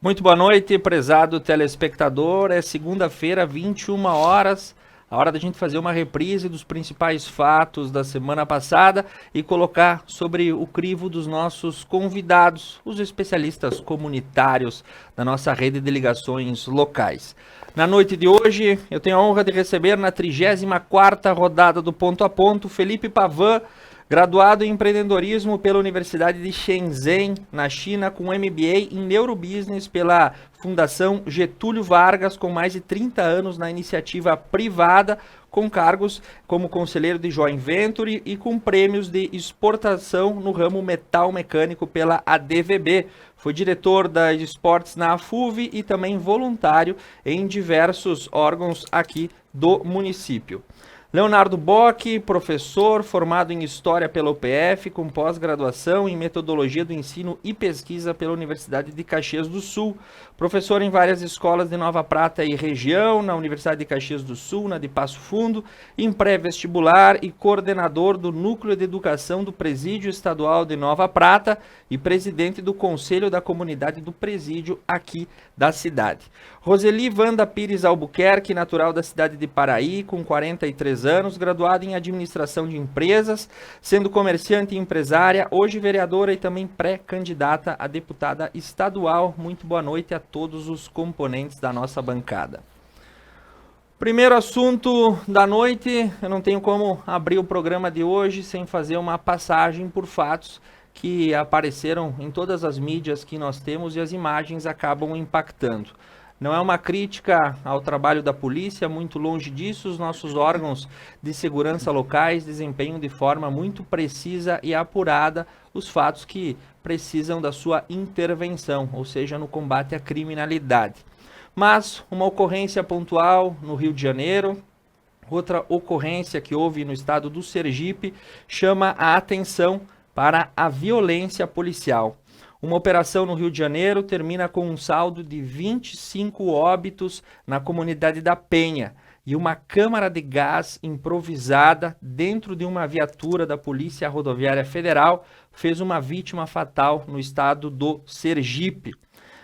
Muito boa noite, prezado telespectador. É segunda-feira, 21 horas. A hora da gente fazer uma reprise dos principais fatos da semana passada e colocar sobre o crivo dos nossos convidados, os especialistas comunitários da nossa rede de ligações locais. Na noite de hoje, eu tenho a honra de receber na 34ª rodada do Ponto a Ponto, Felipe Pavan, graduado em empreendedorismo pela Universidade de Shenzhen, na China, com MBA em Neurobusiness pela Fundação Getúlio Vargas, com mais de 30 anos na iniciativa privada, com cargos como conselheiro de Joint Venture e com prêmios de exportação no ramo metal mecânico pela ADVB. Foi diretor da esportes na AFUV e também voluntário em diversos órgãos aqui do município. Leonardo Bock, professor, formado em História pela UPF, com pós-graduação em Metodologia do Ensino e Pesquisa pela Universidade de Caxias do Sul. Professor em várias escolas de Nova Prata e região, na Universidade de Caxias do Sul, na de Passo Fundo, em pré-vestibular e coordenador do Núcleo de Educação do Presídio Estadual de Nova Prata e presidente do Conselho da Comunidade do Presídio aqui da cidade. Roseli Wanda Pires Albuquerque, natural da cidade de Paraí, com 43 anos, graduada em Administração de Empresas, sendo comerciante e empresária, hoje vereadora e também pré-candidata a deputada estadual. Muito boa noite a todos os componentes da nossa bancada. Primeiro assunto da noite, eu não tenho como abrir o programa de hoje sem fazer uma passagem por fatos que apareceram em todas as mídias que nós temos e as imagens acabam impactando. Não é uma crítica ao trabalho da polícia, muito longe disso. Os nossos órgãos de segurança locais desempenham de forma muito precisa e apurada os fatos que precisam da sua intervenção, ou seja, no combate à criminalidade. Mas uma ocorrência pontual no Rio de Janeiro, outra ocorrência que houve no estado do Sergipe, chama a atenção para a violência policial. Uma operação no Rio de Janeiro termina com um saldo de 25 óbitos na comunidade da Penha e uma câmara de gás improvisada dentro de uma viatura da Polícia Rodoviária Federal fez uma vítima fatal no estado do Sergipe.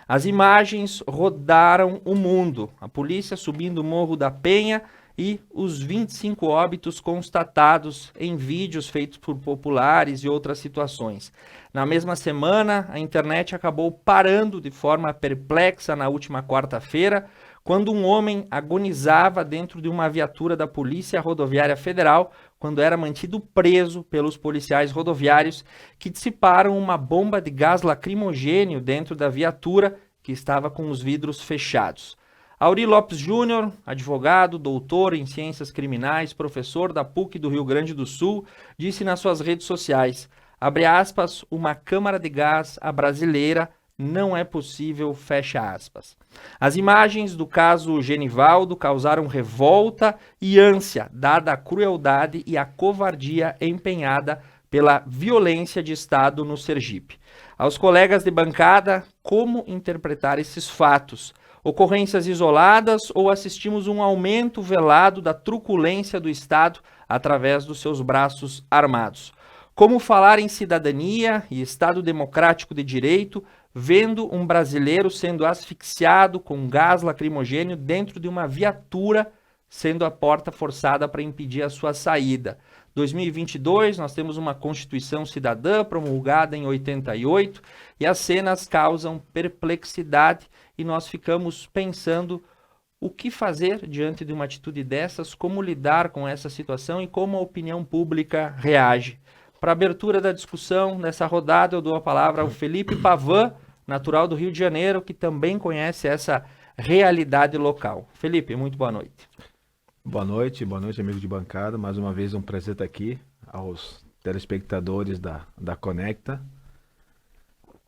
As imagens rodaram o mundo, a polícia subindo o Morro da Penha e os 25 óbitos constatados em vídeos feitos por populares e outras situações. Na mesma semana, a internet acabou parando de forma perplexa na última quarta-feira, quando um homem agonizava dentro de uma viatura da Polícia Rodoviária Federal, quando era mantido preso pelos policiais rodoviários que dissiparam uma bomba de gás lacrimogêneo dentro da viatura que estava com os vidros fechados. Auri Lopes Júnior, advogado, doutor em ciências criminais, professor da PUC do Rio Grande do Sul, disse nas suas redes sociais, abre aspas, uma câmara de gás à brasileira não é possível, fecha aspas. As imagens do caso Genivaldo causaram revolta e ânsia, dada a crueldade e a covardia empenhada pela violência de Estado no Sergipe. Aos colegas de bancada, como interpretar esses fatos? Ocorrências isoladas ou assistimos um aumento velado da truculência do Estado através dos seus braços armados? Como falar em cidadania e Estado democrático de direito, vendo um brasileiro sendo asfixiado com gás lacrimogêneo dentro de uma viatura, sendo a porta forçada para impedir a sua saída? 2022, nós temos uma Constituição Cidadã promulgada em 88 e as cenas causam perplexidade e nós ficamos pensando o que fazer diante de uma atitude dessas, como lidar com essa situação e como a opinião pública reage. Para a abertura da discussão nessa rodada, eu dou a palavra ao Felipe Pavan, natural do Rio de Janeiro, que também conhece essa realidade local. Felipe, muito boa noite. Boa noite, amigo de bancada. Mais uma vez um prazer estar aqui aos telespectadores da Conecta.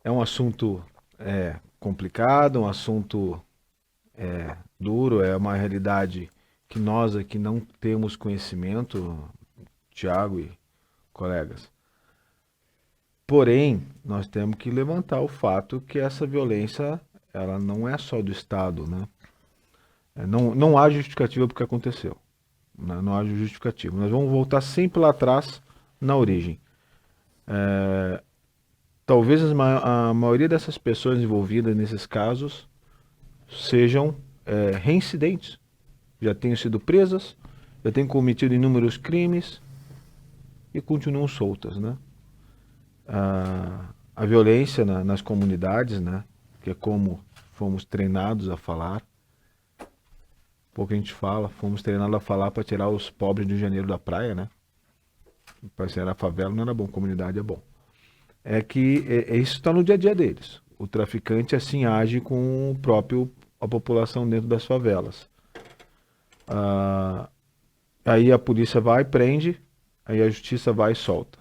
É um assunto complicado, um assunto duro, é uma realidade que nós aqui não temos conhecimento, Tiago e colegas. Porém, nós temos que levantar o fato que essa violência, ela não é só do Estado, né? Não há justificativa para o que aconteceu. Não há justificativa. Nós vamos voltar sempre lá atrás, na origem. talvez a maioria dessas pessoas envolvidas nesses casos sejam reincidentes. Já tenham sido presas, já tenham cometido inúmeros crimes e continuam soltas, né? A violência nas comunidades, né? Que é como fomos treinados a falar. Pouco a gente fala, fomos treinados a falar para tirar os pobres do Rio de Janeiro da praia, né? Para ser a favela não era bom, comunidade é bom. É que isso está no dia a dia deles. O traficante assim age com a população dentro das favelas. Aí a polícia vai, prende, aí a justiça vai e solta.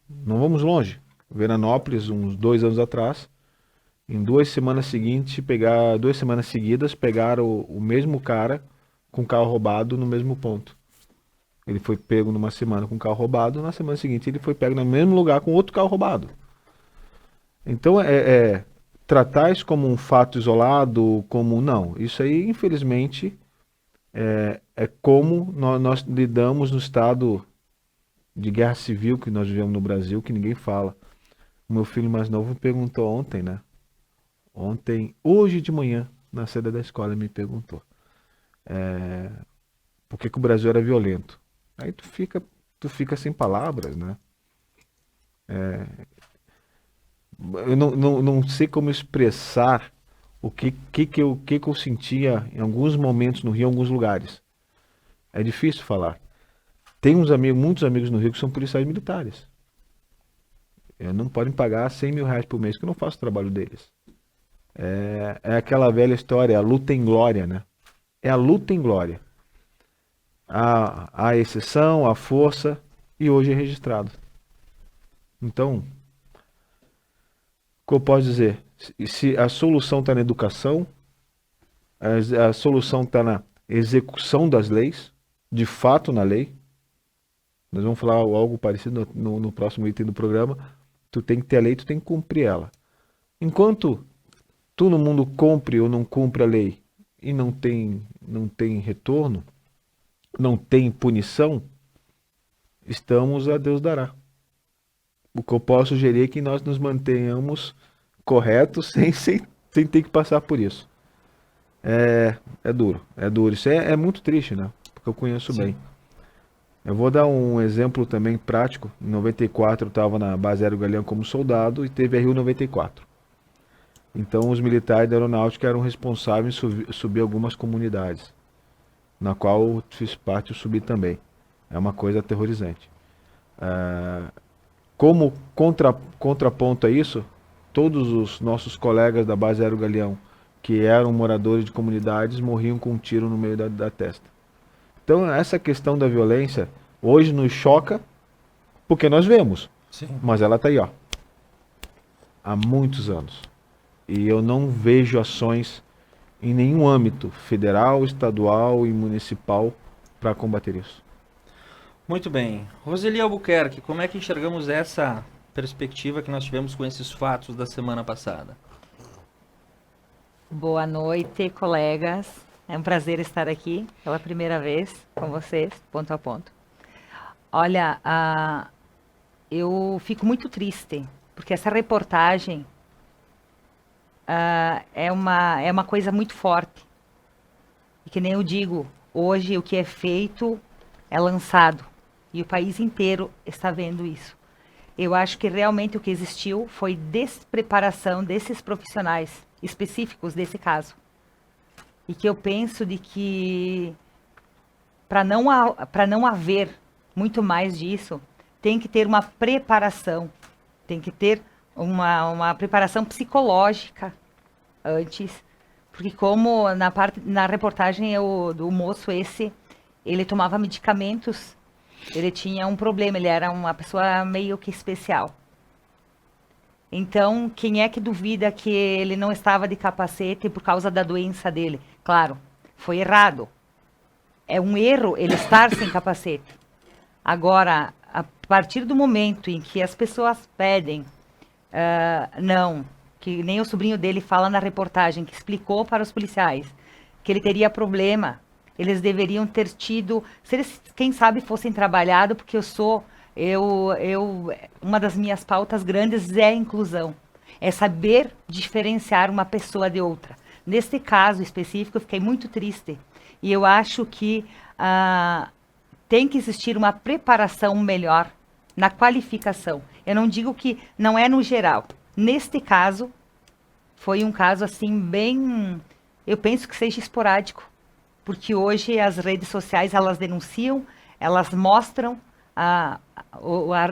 Não vamos longe. Veranópolis, uns 2 anos atrás, em 2 semanas seguintes, 2 semanas seguidas, pegaram o mesmo cara com carro roubado no mesmo ponto. Ele foi pego numa semana com carro roubado, na semana seguinte ele foi pego no mesmo lugar com outro carro roubado. Então tratar isso como um fato isolado, como não. Isso aí, infelizmente, é como nós lidamos no estado de guerra civil que nós vivemos no Brasil, que ninguém fala. O meu filho mais novo me perguntou ontem, né? Hoje de manhã, na saída da escola, ele me perguntou por que o Brasil era violento. Aí tu fica sem palavras, né? Eu não sei como expressar o que eu sentia em alguns momentos no Rio, em alguns lugares. É difícil falar. Tem muitos amigos no Rio que são policiais militares. Não podem pagar 100 mil reais por mês, que eu não faço o trabalho deles. É aquela velha história, a luta em glória, né? É a luta em glória. A exceção, a força, e hoje é registrado. Então, o que eu posso dizer? Se a solução está na educação, a solução está na execução das leis, de fato na lei. Nós vamos falar algo parecido no próximo item do programa. Tu tem que ter a lei, tu tem que cumprir ela. Enquanto tu no mundo cumpre ou não cumpre a lei e não tem retorno, não tem punição, estamos a Deus dará. O que eu posso sugerir é que nós nos mantenhamos corretos sem ter que passar por isso. É duro. Isso é muito triste, né? Porque eu conheço bem. Eu vou dar um exemplo também prático. Em 94 eu estava na base aérea Galeão como soldado e teve a Rio 94. Então os militares da aeronáutica eram responsáveis em subir algumas comunidades, na qual eu fiz parte, eu subi também. É uma coisa aterrorizante. Como contraponto a isso, todos os nossos colegas da base aérea Galeão, que eram moradores de comunidades, morriam com um tiro no meio da testa. Então essa questão da violência hoje nos choca, porque nós vemos. Sim. Mas ela está aí, ó, há muitos anos. E eu não vejo ações em nenhum âmbito, federal, estadual e municipal, para combater isso. Muito bem. Roseli Albuquerque, como é que enxergamos essa perspectiva que nós tivemos com esses fatos da semana passada? Boa noite, colegas. É um prazer estar aqui pela primeira vez com vocês, ponto a ponto. Olha, eu fico muito triste, porque essa reportagem é uma coisa muito forte. E que nem eu digo, hoje o que é feito é lançado. E o país inteiro está vendo isso. Eu acho que realmente o que existiu foi despreparação desses profissionais específicos desse caso. E que eu penso de que para não haver muito mais disso, tem que ter uma preparação, tem que ter uma preparação psicológica antes, porque como na reportagem do moço ele tomava medicamentos, ele tinha um problema, ele era uma pessoa meio que especial. Então, quem é que duvida que ele não estava de capacete por causa da doença dele? Claro, foi errado. É um erro ele estar sem capacete. Agora, a partir do momento em que as pessoas pedem, não, que nem o sobrinho dele fala na reportagem, que explicou para os policiais que ele teria problema, eles deveriam ter tido, se eles, quem sabe, fossem trabalhado, porque eu sou Uma das minhas pautas grandes é a inclusão. É saber diferenciar uma pessoa de outra. Neste caso específico, eu fiquei muito triste. E eu acho que tem que existir uma preparação melhor na qualificação. Eu não digo que não é no geral. Neste caso, foi um caso assim bem, eu penso que seja esporádico, porque hoje as redes sociais elas denunciam, elas mostram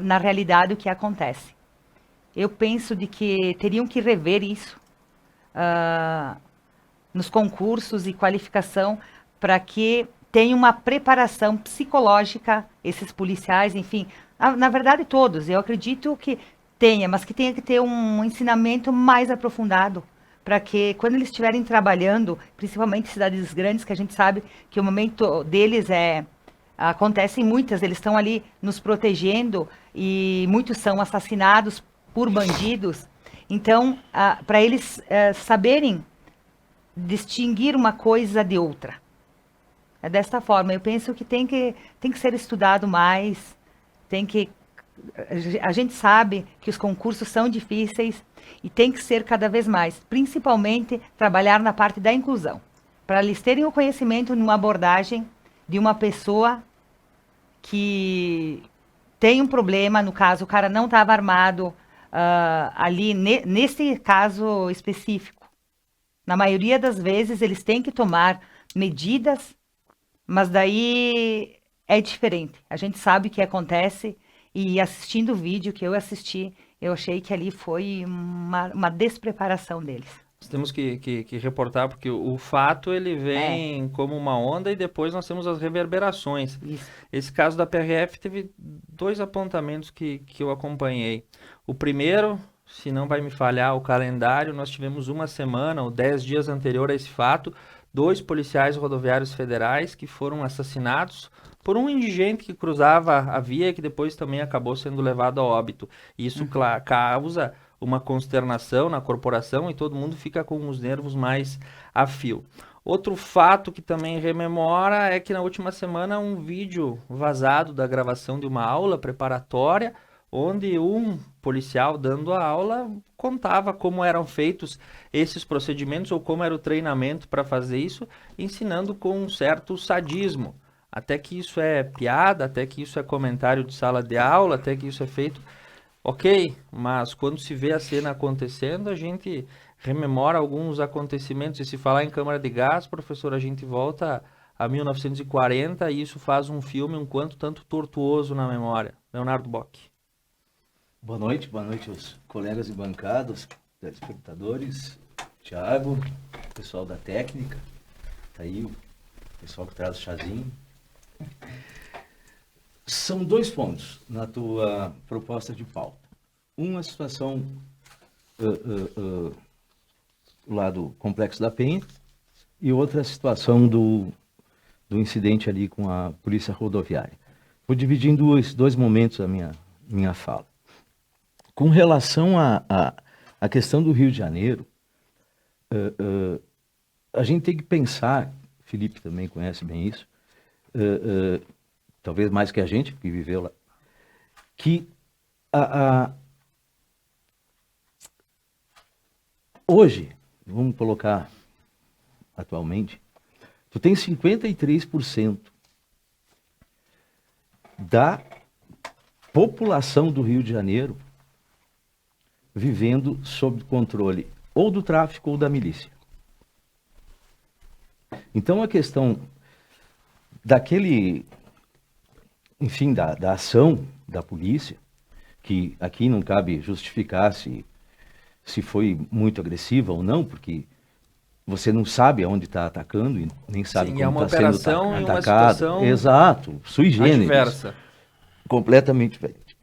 na realidade o que acontece. Eu penso de que teriam que rever isso nos concursos e qualificação para que tenha uma preparação psicológica, esses policiais, enfim, na verdade todos, eu acredito que tenha, mas que tenha que ter um ensinamento mais aprofundado, para que quando eles estiverem trabalhando, principalmente em cidades grandes, que a gente sabe que o momento deles acontecem muitas, eles estão ali nos protegendo e muitos são assassinados por bandidos. Então, para eles saberem distinguir uma coisa de outra. É desta forma. Eu penso que tem que ser estudado mais, a gente sabe que os concursos são difíceis e tem que ser cada vez mais, principalmente trabalhar na parte da inclusão, para eles terem o conhecimento numa abordagem de uma pessoa que tem um problema, no caso, o cara não estava armado ali, nesse caso específico. Na maioria das vezes, eles têm que tomar medidas, mas daí é diferente. A gente sabe o que acontece e assistindo o vídeo que eu assisti, eu achei que ali foi uma despreparação deles. Nós temos que reportar, porque o fato ele vem como uma onda e depois nós temos as reverberações. Isso. Esse caso da PRF teve 2 apontamentos que eu acompanhei. O primeiro, se não vai me falhar o calendário, nós tivemos uma semana ou 10 dias anterior a esse fato, 2 policiais rodoviários federais que foram assassinados por um indigente que cruzava a via e que depois também acabou sendo levado a óbito. Isso causa uma consternação na corporação e todo mundo fica com os nervos mais a fio. Outro fato que também rememora é que na última semana um vídeo vazado da gravação de uma aula preparatória, onde um policial dando a aula contava como eram feitos esses procedimentos ou como era o treinamento para fazer isso, ensinando com um certo sadismo. Até que isso é piada, até que isso é comentário de sala de aula, até que isso é feito. Ok, mas quando se vê a cena acontecendo, a gente rememora alguns acontecimentos. E se falar em câmara de gás, professor, a gente volta a 1940 e isso faz um filme um quanto tanto tortuoso na memória. Leonardo Bock. Boa noite aos colegas de bancada, aos telespectadores, Thiago, pessoal da técnica, tá aí o pessoal que traz o chazinho. São 2 pontos na tua proposta de pauta. Uma situação lá do Complexo da Penha e outra situação do incidente ali com a Polícia Rodoviária. Vou dividir em dois momentos a minha fala. Com relação à questão do Rio de Janeiro, a gente tem que pensar, Felipe também conhece bem isso, talvez mais que a gente, que viveu lá, que hoje, vamos colocar atualmente, tu tem 53% da população do Rio de Janeiro vivendo sob controle ou do tráfico ou da milícia. Então a questão daquele, enfim, da ação da polícia, que aqui não cabe justificar se foi muito agressiva ou não, porque você não sabe aonde está atacando e nem sabe como está sendo atacado. Uma situação exato, sui generis. Adversa. Completamente diferente.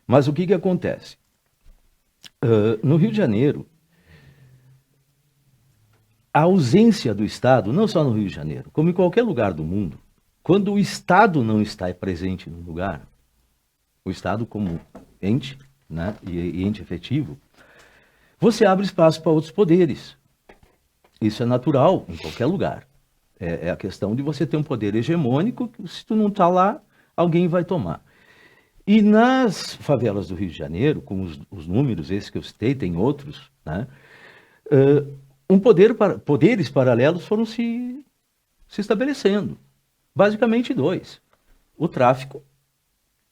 Mas o que acontece? No Rio de Janeiro, a ausência do Estado, não só no Rio de Janeiro, como em qualquer lugar do mundo, quando o Estado não está presente no lugar, o Estado como ente, né, e ente efetivo, você abre espaço para outros poderes. Isso é natural em qualquer lugar. É a questão de você ter um poder hegemônico, que se tu não está lá, alguém vai tomar. E nas favelas do Rio de Janeiro, com os números, esses que eu citei, tem outros, né? Poderes paralelos foram se estabelecendo. Basicamente dois: o tráfico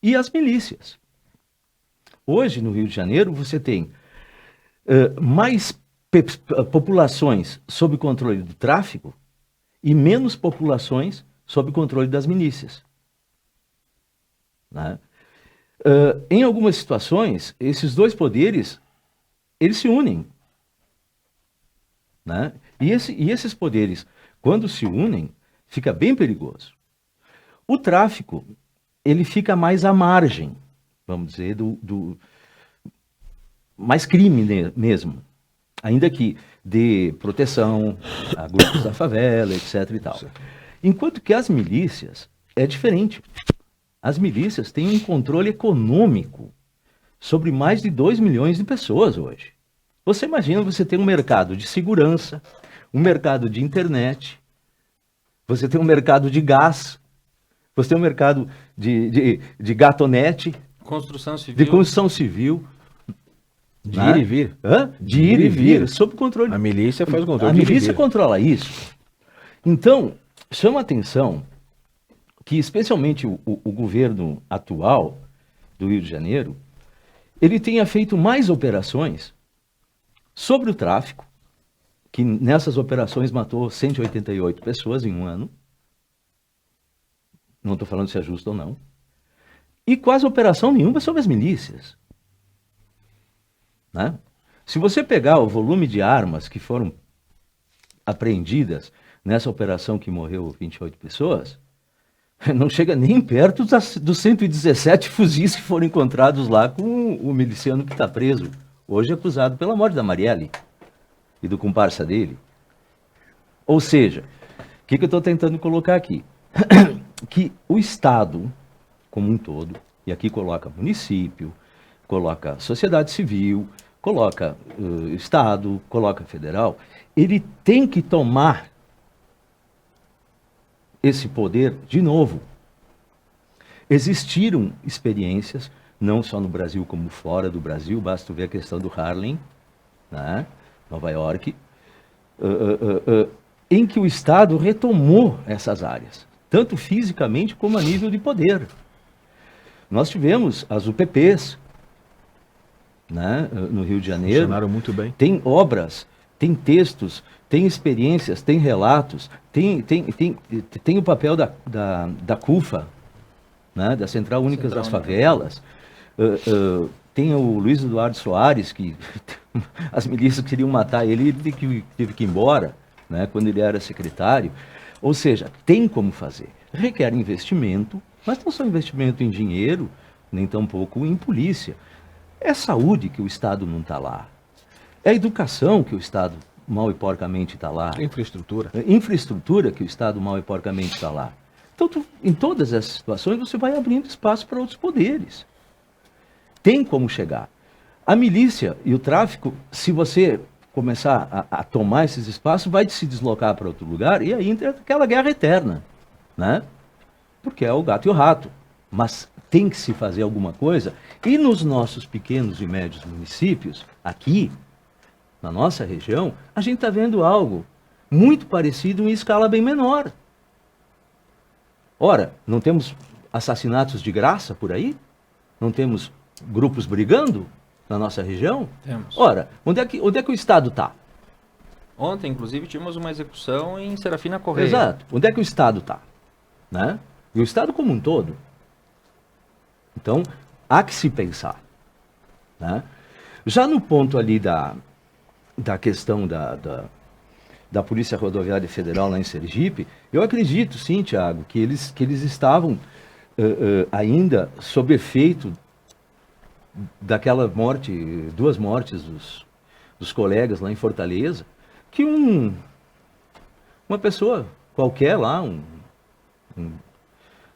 e as milícias. Hoje, no Rio de Janeiro, você tem mais populações sob controle do tráfico e menos populações sob controle das milícias. Né? Em algumas situações, esses dois poderes, eles se unem. Né? E esses poderes, quando se unem, fica bem perigoso. O tráfico, ele fica mais à margem, vamos dizer, mais crime mesmo. Ainda que dê proteção a grupos da favela, etc. e tal. Enquanto que as milícias é diferente. As milícias têm um controle econômico sobre mais de 2 milhões de pessoas hoje. Você imagina você ter um mercado de segurança, um mercado de internet, você tem um mercado de gás, você tem um mercado de gatonete, Construção civil. de construção civil. De ir e vir. De ir e vir, sob controle. A milícia faz o controle. A de ir e milícia vir. controla isso. Então, chama a atenção que, especialmente o governo atual do Rio de Janeiro, ele tenha feito mais operações sobre o tráfico, que nessas operações matou 188 pessoas em um ano. Não estou falando se é justo ou não. E quase operação nenhuma sobre as milícias. Né? Se você pegar o volume de armas que foram apreendidas nessa operação que morreu 28 pessoas, não chega nem perto dos 117 fuzis que foram encontrados lá com o miliciano que está preso, hoje acusado pela morte da Marielle e do comparsa dele. Ou seja, o que eu estou tentando colocar aqui? Que o Estado, como um todo, e aqui coloca município, coloca sociedade civil, coloca Estado, coloca federal, ele tem que tomar esse poder de novo. Existiram experiências, não só no Brasil como fora do Brasil, basta ver a questão do Harlem, né, Nova York, em que o Estado retomou essas áreas, tanto fisicamente como a nível de poder. Nós tivemos as UPPs, né, no Rio de Janeiro. Funcionaram muito bem. Tem obras, tem textos, tem experiências, tem relatos, tem o papel da CUFA, né, da Central Única das Favelas. Tem o Luiz Eduardo Soares, que as milícias queriam matar ele, ele teve que ir embora, né, quando ele era secretário. Ou seja, tem como fazer. Requer investimento, mas não só investimento em dinheiro, nem tampouco em polícia. É saúde que o Estado não está lá. É educação que o Estado mal e porcamente está lá. Infraestrutura. É infraestrutura que o Estado mal e porcamente está lá. Então, em todas essas situações, você vai abrindo espaço para outros poderes. Tem como chegar. A milícia e o tráfico, se você começar a tomar esses espaços, vai se deslocar para outro lugar e aí entra aquela guerra eterna, né? Porque é o gato e o rato. Mas tem que se fazer alguma coisa. E nos nossos pequenos e médios municípios, aqui, na nossa região, a gente está vendo algo muito parecido em escala bem menor. Ora, não temos assassinatos de graça por aí? Não temos grupos brigando na nossa região? Temos. Ora, onde é que o Estado está? Ontem, inclusive, tínhamos uma execução em Serafina Correia. Exato. Onde é que o Estado está? Né? E o Estado como um todo. Então, há que se pensar. Né? Já no ponto ali da questão da Polícia Rodoviária Federal lá em Sergipe, eu acredito, sim, Tiago, que eles estavam ainda sob efeito daquela morte, 2 mortes dos colegas lá em Fortaleza, que uma pessoa qualquer lá,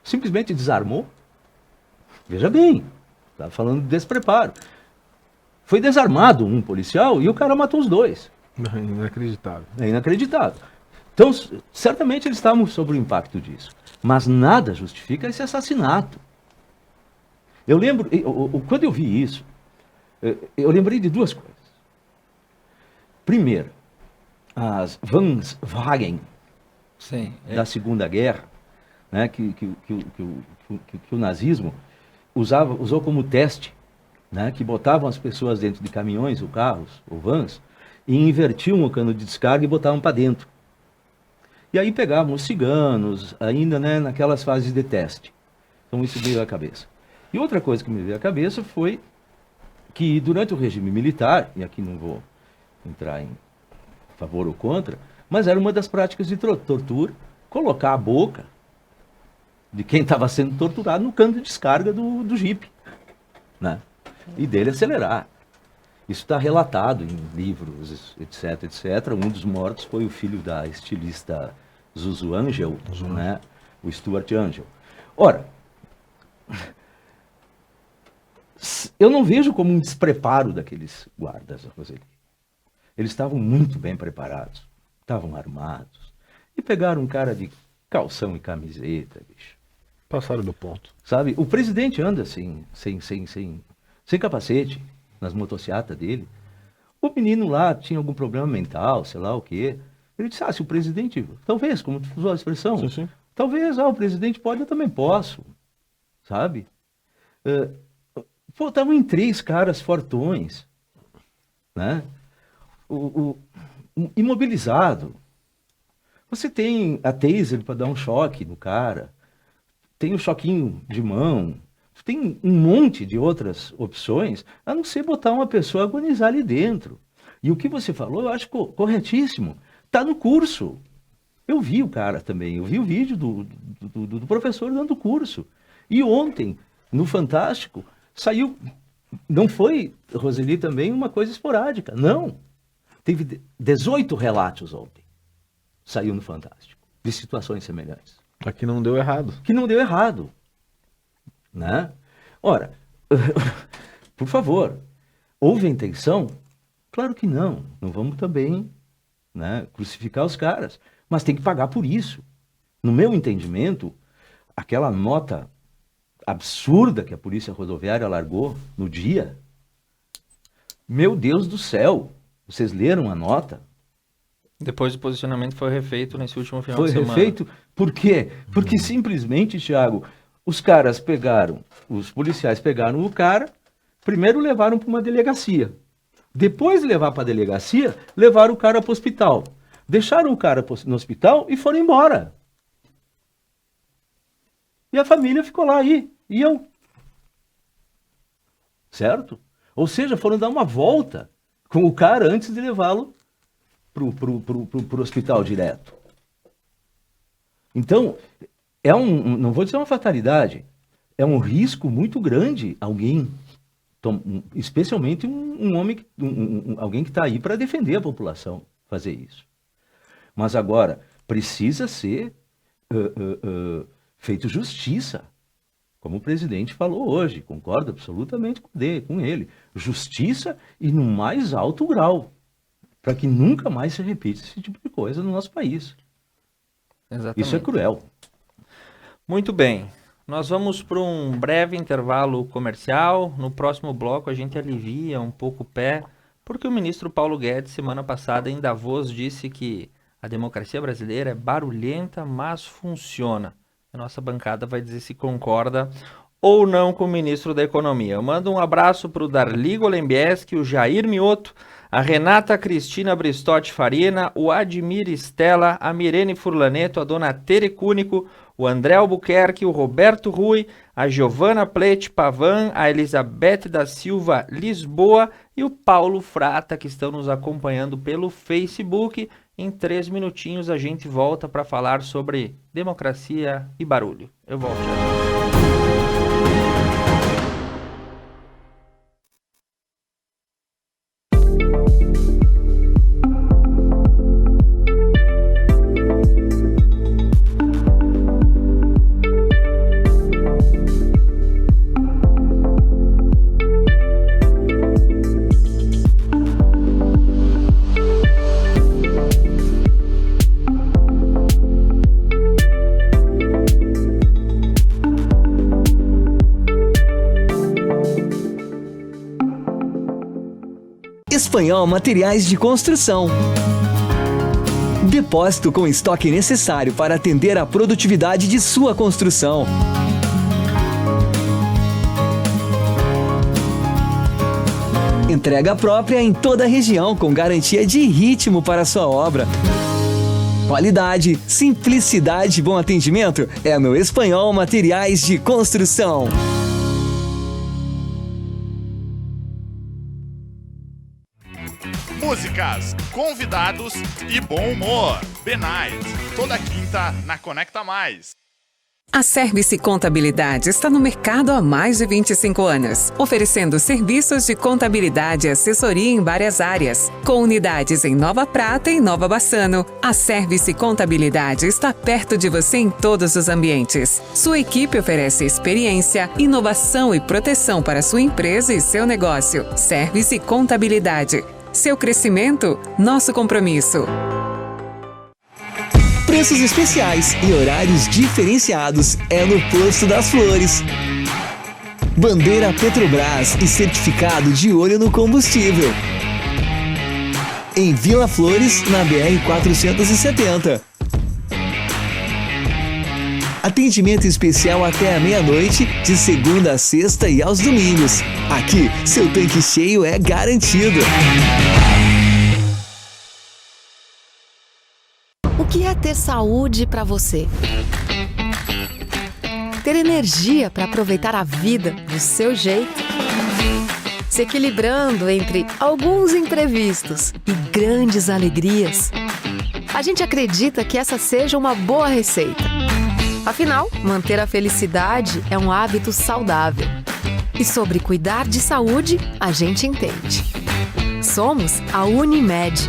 simplesmente desarmou. Veja bem, estava falando de despreparo. Foi desarmado um policial e o cara matou os 2. Inacreditável. É inacreditável. Então, certamente eles estavam sob o impacto disso. Mas nada justifica esse assassinato. Eu lembro, quando eu vi isso, eu lembrei de duas coisas. Primeiro, as Volkswagen Sim. da Segunda Guerra, né, que o nazismo usou como teste, né, que botavam as pessoas dentro de caminhões ou carros ou vans e invertiam o cano de descarga e botavam para dentro. E aí pegavam os ciganos, ainda, né, naquelas fases de teste. Então isso veio à cabeça. E outra coisa que me veio à cabeça foi que durante o regime militar, e aqui não vou entrar em favor ou contra, mas era uma das práticas de tortura colocar a boca de quem estava sendo torturado no cano de descarga do jipe, né? E dele acelerar. Isso está relatado em livros, etc, etc. Um dos mortos foi o filho da estilista Zuzu Angel, né? O Stuart Angel. Ora, eu não vejo como um despreparo daqueles guardas, Roseli. Eles estavam muito bem preparados, estavam armados, e pegaram um cara de calção e camiseta, bicho. Passaram do ponto. Sabe, o presidente anda sem capacete nas motocicletas dele. O menino lá tinha algum problema mental, sei lá o quê. Ele disse, se o presidente, talvez, como tu usou a expressão, Sim. talvez, o presidente pode, eu também posso, sabe? Estavam em 3 caras fortões, né? Imobilizado. Você tem a taser para dar um choque no cara, tem o choquinho de mão, tem um monte de outras opções, a não ser botar uma pessoa agonizar ali dentro. E o que você falou, eu acho corretíssimo. Está no curso. Eu vi o cara também, eu vi o vídeo do professor dando o curso. E ontem, no Fantástico, saiu, não foi, Roseli, também uma coisa esporádica, não. Teve 18 relatos ontem, saiu no Fantástico, de situações semelhantes. Aqui não deu errado. Que não deu errado, né? Ora, por favor, houve intenção? Claro que não. Não vamos também, né, crucificar os caras, mas tem que pagar por isso. No meu entendimento, aquela nota absurda que a Polícia Rodoviária largou no dia, meu Deus do céu, vocês leram a nota? Depois o posicionamento foi refeito nesse último final Foi de semana. refeito? Por quê? Porque simplesmente, Thiago, os policiais pegaram o cara, primeiro levaram para uma delegacia. Depois de levar para a delegacia, levaram o cara para o hospital. Deixaram o cara no hospital e foram embora. E a família ficou lá aí. E eu. Certo? Ou seja, foram dar uma volta com o cara antes de levá-lo pro hospital direto. Então, não vou dizer uma fatalidade, é um risco muito grande alguém, especialmente um homem, alguém que está aí para defender a população, fazer isso. Mas agora, precisa ser feito justiça, como o presidente falou hoje, concordo absolutamente com ele. Justiça e no mais alto grau, para que nunca mais se repita esse tipo de coisa no nosso país. Exatamente. Isso é cruel. Muito bem. Nós vamos para um breve intervalo comercial. No próximo bloco a gente alivia um pouco o pé, porque o ministro Paulo Guedes, semana passada, em Davos, disse que a democracia brasileira é barulhenta, mas funciona. A nossa bancada vai dizer se concorda ou não com o ministro da Economia. Eu mando um abraço para o Darli Golembieski, o Jair Mioto, a Renata Cristina Bristotti Farina, o Admir Stella, a Mirene Furlaneto, a Dona Tere Cúnico, o André Albuquerque, o Roberto Rui, a Giovana Plete Pavan, a Elizabeth da Silva Lisboa e o Paulo Frata, que estão nos acompanhando pelo Facebook. Em 3 minutinhos a gente volta para falar sobre democracia e barulho. Eu volto já. Espanhol Materiais de Construção. Depósito com estoque necessário para atender a produtividade de sua construção. Entrega própria em toda a região com garantia de ritmo para sua obra. Qualidade, simplicidade e bom atendimento é no Espanhol Materiais de Construção. Músicas, convidados e bom humor. B-Night, toda quinta na Conecta Mais. A Service Contabilidade está no mercado há mais de 25 anos, oferecendo serviços de contabilidade e assessoria em várias áreas. Com unidades em Nova Prata e Nova Bassano, a Service Contabilidade está perto de você em todos os ambientes. Sua equipe oferece experiência, inovação e proteção para sua empresa e seu negócio. Service Contabilidade. Seu crescimento, nosso compromisso. Preços especiais e horários diferenciados é no Posto das Flores. Bandeira Petrobras e certificado de olho no combustível. Em Vila Flores, na BR-470. Atendimento especial até a meia-noite, de segunda a sexta e aos domingos. Aqui, seu tanque cheio é garantido. O que é ter saúde para você? Ter energia para aproveitar a vida do seu jeito? Se equilibrando entre alguns imprevistos e grandes alegrias? A gente acredita que essa seja uma boa receita. Afinal, manter a felicidade é um hábito saudável. E sobre cuidar de saúde, a gente entende. Somos a Unimed.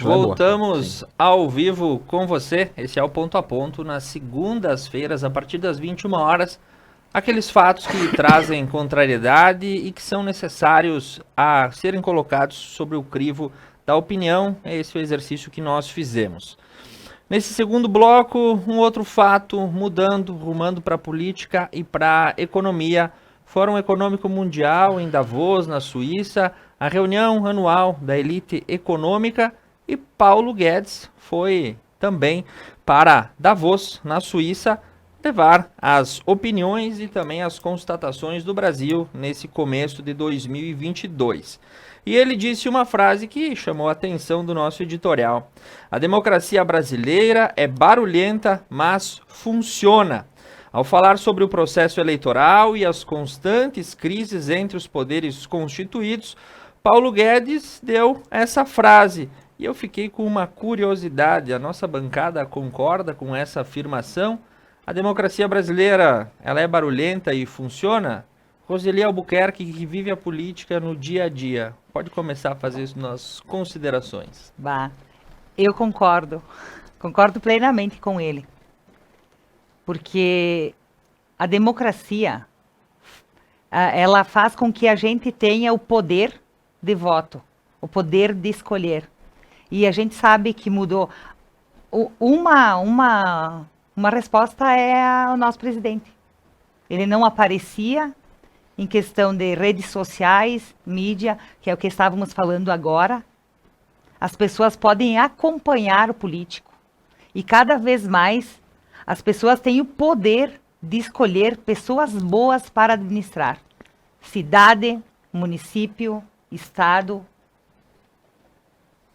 Voltamos ao vivo com você. Esse é o Ponto a Ponto, nas segundas-feiras, a partir das 21 horas. Aqueles fatos que trazem contrariedade e que são necessários a serem colocados sobre o crivo da opinião. Esse é o exercício que nós fizemos. Nesse segundo bloco, um outro fato mudando, rumando para a política e para a economia. Fórum Econômico Mundial em Davos, na Suíça, a reunião anual da elite econômica, e Paulo Guedes foi também para Davos, na Suíça, levar as opiniões e também as constatações do Brasil nesse começo de 2022. E ele disse uma frase que chamou a atenção do nosso editorial: a democracia brasileira é barulhenta, mas funciona. Ao falar sobre o processo eleitoral e as constantes crises entre os poderes constituídos, Paulo Guedes deu essa frase. E eu fiquei com uma curiosidade: a nossa bancada concorda com essa afirmação? A democracia brasileira, ela é barulhenta e funciona? Roseli Albuquerque, que vive a política no dia a dia, pode começar a fazer as considerações. Bah, eu concordo plenamente com ele. Porque a democracia, ela faz com que a gente tenha o poder de voto, o poder de escolher. E a gente sabe que mudou. Uma resposta é o nosso presidente. Ele não aparecia em questão de redes sociais, mídia, que é o que estávamos falando agora. As pessoas podem acompanhar o político. E cada vez mais as pessoas têm o poder de escolher pessoas boas para administrar. Cidade, município, estado.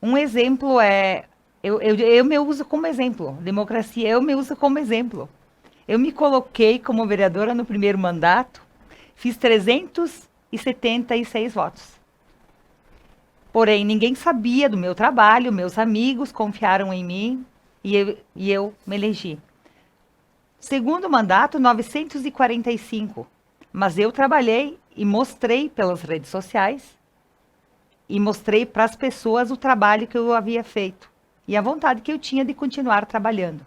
Um exemplo é... Eu me uso como exemplo. Democracia, eu me uso como exemplo. Eu me coloquei como vereadora no primeiro mandato, fiz 376 votos. Porém, ninguém sabia do meu trabalho, meus amigos confiaram em mim e eu me elegi. Segundo mandato, 945. Mas eu trabalhei e mostrei pelas redes sociais e mostrei para as pessoas o trabalho que eu havia feito e a vontade que eu tinha de continuar trabalhando.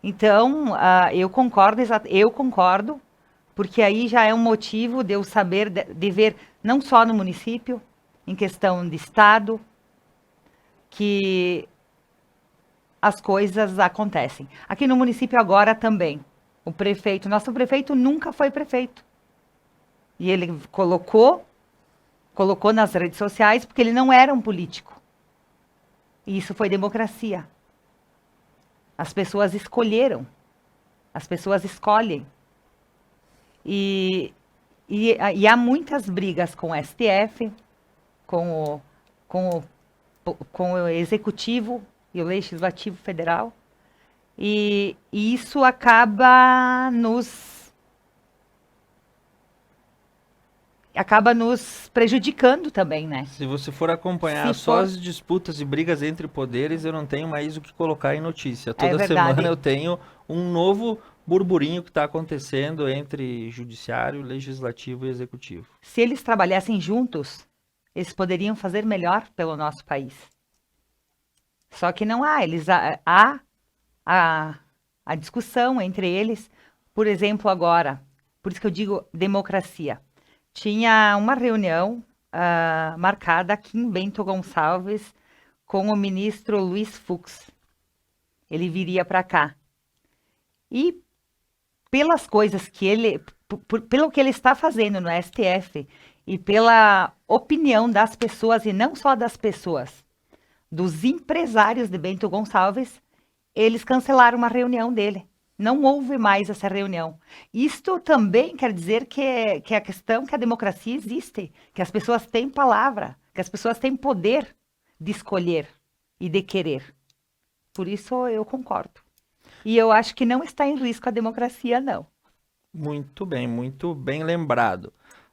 Então, eu concordo, porque aí já é um motivo de eu saber, de ver, não só no município, em questão de estado, que as coisas acontecem. Aqui no município agora também. O prefeito, nosso prefeito nunca foi prefeito. E ele colocou nas redes sociais porque ele não era um político. E isso foi democracia. As pessoas escolheram. As pessoas escolhem. E há muitas brigas com o STF, com o Executivo e o Legislativo Federal. E isso acaba nos prejudicando também, né? Se você for acompanhar só as disputas e brigas entre poderes, eu não tenho mais o que colocar em notícia. Toda semana eu tenho um novo burburinho que está acontecendo entre judiciário, legislativo e executivo. Se eles trabalhassem juntos, eles poderiam fazer melhor pelo nosso país. Só que não há. Há a discussão entre eles, por exemplo, agora, por isso que eu digo democracia. Tinha uma reunião marcada aqui em Bento Gonçalves com o ministro Luiz Fux. Ele viria para cá. E pelas coisas que pelo que ele está fazendo no STF e pela opinião das pessoas, e não só das pessoas, dos empresários de Bento Gonçalves, eles cancelaram uma reunião dele. Não houve mais essa reunião. Isto também quer dizer que a questão que a democracia existe, que as pessoas têm palavra, que as pessoas têm poder de escolher e de querer. Por isso eu concordo. E eu acho que não está em risco a democracia, não. Muito bem lembrado.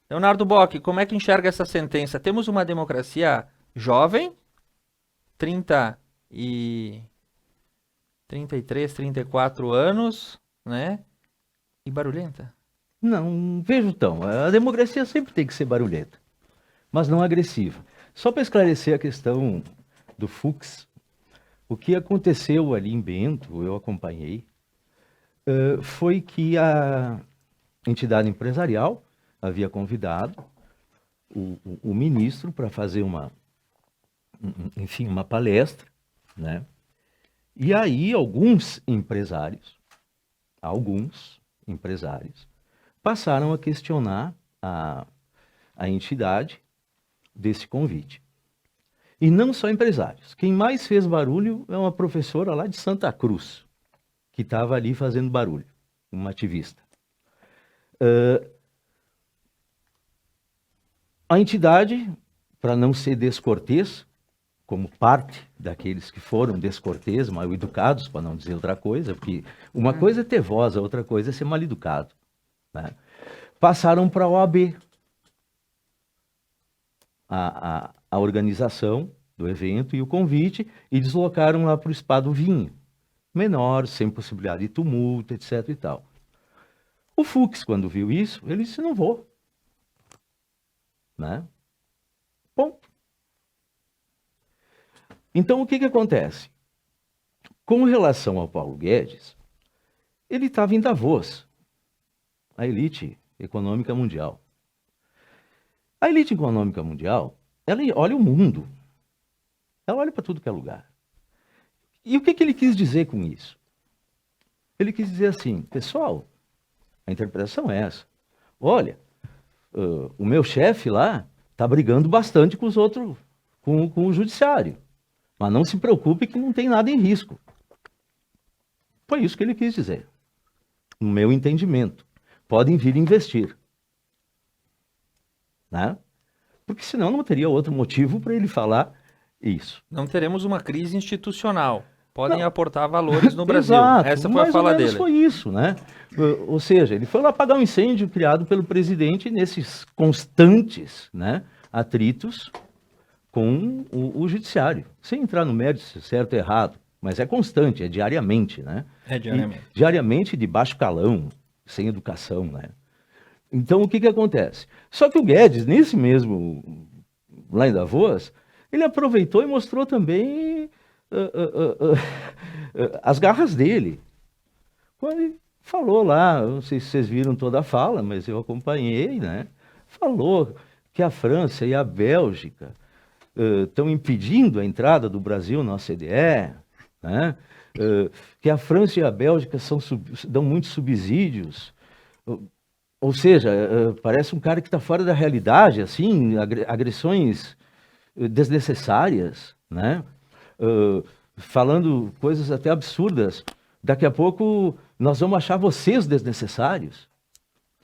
Leonardo Bock, como é que enxerga essa sentença? Temos uma democracia jovem, 33, 34 anos, né? E barulhenta? Não, vejo então, a democracia sempre tem que ser barulhenta, mas não agressiva. Só para esclarecer a questão do Fux, o que aconteceu ali em Bento, eu acompanhei, foi que a entidade empresarial havia convidado o ministro para fazer uma palestra, né? E aí alguns empresários passaram a questionar a entidade desse convite. E não só empresários. Quem mais fez barulho é uma professora lá de Santa Cruz, que estava ali fazendo barulho, uma ativista. A entidade, para não ser descortês, como parte daqueles que foram descortês, mal educados, para não dizer outra coisa, porque uma coisa é ter voz, a outra coisa é ser mal educado, né? Passaram para a OAB, a organização do evento e o convite, e deslocaram lá para o Spa do Vinho, menor, sem possibilidade de tumulto, etc. e tal. O Fux, quando viu isso, ele disse, não vou. Né? Ponto. Então, o que acontece? Com relação ao Paulo Guedes, ele estava em Davos, a elite econômica mundial. A elite econômica mundial, ela olha o mundo. Ela olha para tudo que é lugar. E o que ele quis dizer com isso? Ele quis dizer assim, pessoal, a interpretação é essa. Olha, o meu chefe lá está brigando bastante com os outros, com o judiciário. Mas não se preocupe que não tem nada em risco. Foi isso que ele quis dizer. No meu entendimento. Podem vir investir. Né? Porque senão não teria outro motivo para ele falar isso. Não teremos uma crise institucional. Podem aportar valores no Brasil. Exato, essa foi a fala dele. Foi isso, né? Ou seja, ele foi lá apagar um incêndio criado pelo presidente nesses constantes, né, atritos com o judiciário. Sem entrar no mérito se é certo ou errado, mas é constante, é diariamente, né? É diariamente. E, diariamente de baixo calão, sem educação, né? Então, o que acontece? Só que o Guedes, nesse mesmo, lá em Davos, ele aproveitou e mostrou também as garras dele. Quando ele falou lá, não sei se vocês viram toda a fala, mas eu acompanhei, né? Falou que a França e a Bélgica estão impedindo a entrada do Brasil na OCDE, né? que a França e a Bélgica dão muitos subsídios. Ou seja, parece um cara que está fora da realidade, assim, agressões desnecessárias, né? Falando coisas até absurdas. Daqui a pouco nós vamos achar vocês desnecessários.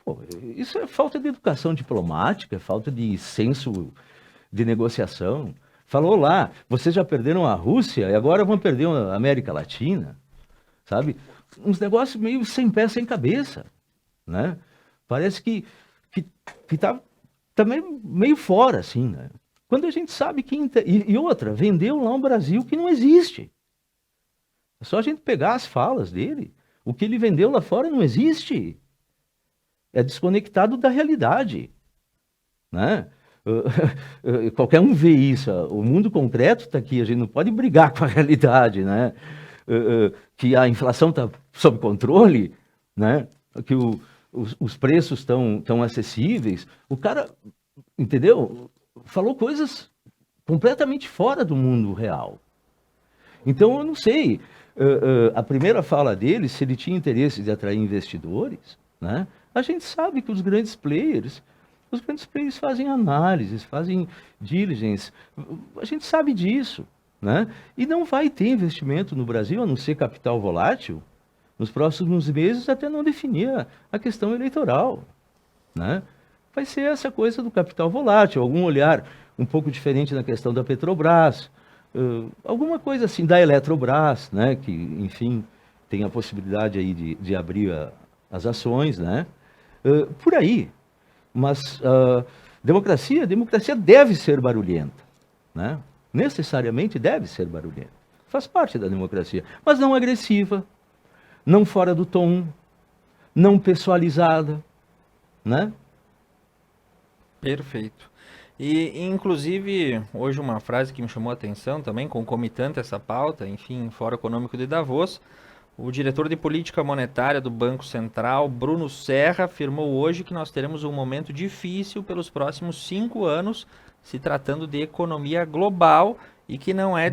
Pô, isso é falta de educação diplomática, é falta de senso de negociação. Falou lá, vocês já perderam a Rússia e agora vão perder a América Latina, sabe? Uns negócios meio sem pé, sem cabeça, né? Parece que tá também meio fora, assim, né? Quando a gente sabe que... E outra, vendeu lá um Brasil que não existe. É só a gente pegar as falas dele. O que ele vendeu lá fora não existe. É desconectado da realidade, né? Qualquer um vê isso. O mundo concreto está aqui, a gente não pode brigar com a realidade, né? Que a inflação está sob controle, né? Que os preços estão acessíveis. O cara, entendeu? Falou coisas completamente fora do mundo real. Então, eu não sei. A primeira fala dele, se ele tinha interesse de atrair investidores, né? A gente sabe que os grandes players fazem análises, fazem diligence. A gente sabe disso, né? E não vai ter investimento no Brasil, a não ser capital volátil, nos próximos meses, até não definir a questão eleitoral, né? Vai ser essa coisa do capital volátil, algum olhar um pouco diferente na questão da Petrobras, alguma coisa assim da Eletrobras, né? Que, enfim, tem a possibilidade aí de abrir as ações, né? Por aí. Mas democracia deve ser barulhenta, né? Necessariamente deve ser barulhenta. Faz parte da democracia, mas não agressiva, não fora do tom, não pessoalizada, né? Perfeito. E, inclusive, hoje uma frase que me chamou a atenção também, concomitante a essa pauta, enfim, Fórum Econômico de Davos, o diretor de política monetária do Banco Central, Bruno Serra, afirmou hoje que nós teremos um momento difícil pelos próximos 5 anos, se tratando de economia global, e que não é